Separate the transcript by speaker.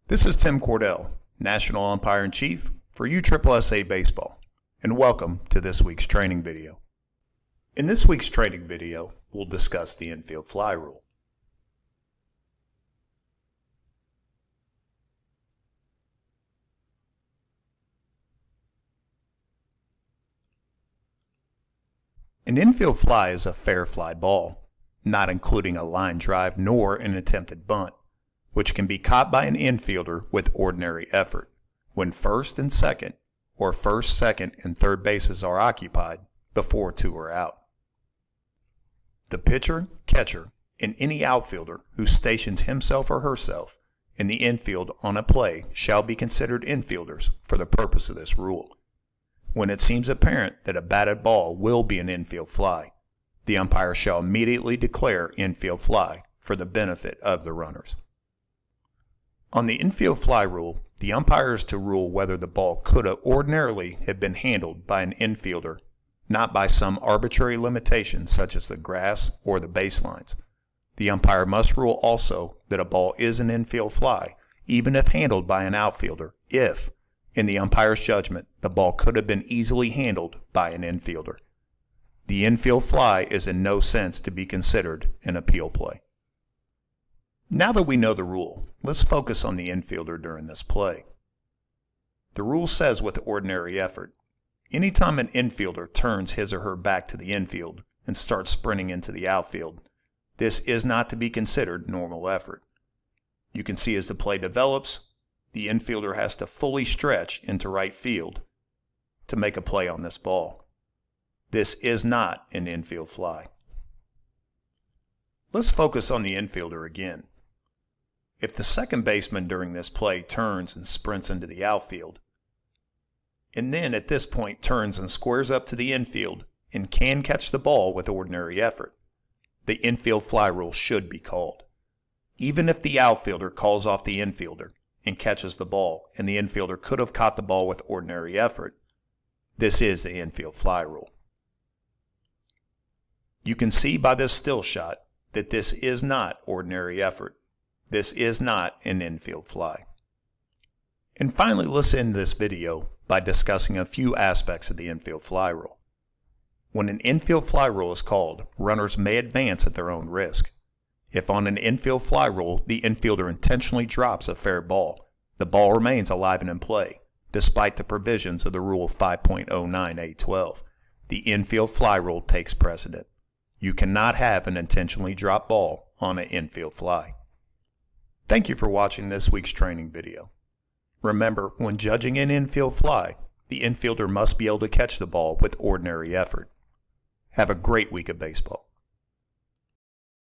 Speaker 1: This is Tim Cordell, National Umpire-in-Chief for USSSA Baseball, and welcome to this week's training video. In this week's training video, we'll discuss the infield fly rule. An infield fly is a fair fly ball, not including a line drive nor an attempted bunt, which can be caught by an infielder with ordinary effort when first and second, or first, second, and third bases are occupied before two are out. The pitcher, catcher, and any outfielder who stations himself or herself in the infield on a play shall be considered infielders for the purpose of this rule. When it seems apparent that a batted ball will be an infield fly, the umpire shall immediately declare infield fly for the benefit of the runners. On the infield fly rule, the umpire is to rule whether the ball could ordinarily have been handled by an infielder, not by some arbitrary limitation such as the grass or the baselines. The umpire must rule also that a ball is an infield fly, even if handled by an outfielder, if, in the umpire's judgment, the ball could have been easily handled by an infielder. The infield fly is in no sense to be considered an appeal play. Now that we know the rule, let's focus on the infielder during this play. The rule says with ordinary effort, anytime an infielder turns his or her back to the infield and starts sprinting into the outfield, this is not to be considered normal effort. You can see as the play develops, the infielder has to fully stretch into right field to make a play on this ball. This is not an infield fly. Let's focus on the infielder again. If the second baseman during this play turns and sprints into the outfield, and then at this point turns and squares up to the infield and can catch the ball with ordinary effort, the infield fly rule should be called. Even if the outfielder calls off the infielder and catches the ball and the infielder could have caught the ball with ordinary effort, this is the infield fly rule. You can see by this still shot that this is not ordinary effort. This is not an infield fly. And finally, let's end this video by discussing a few aspects of the infield fly rule. When an infield fly rule is called, runners may advance at their own risk. If on an infield fly rule the infielder intentionally drops a fair ball, the ball remains alive and in play, despite the provisions of the Rule 5.09A12. The infield fly rule takes precedent. You cannot have an intentionally dropped ball on an infield fly. Thank you for watching this week's training video. Remember, when judging an infield fly, the infielder must be able to catch the ball with ordinary effort. Have a great week of baseball.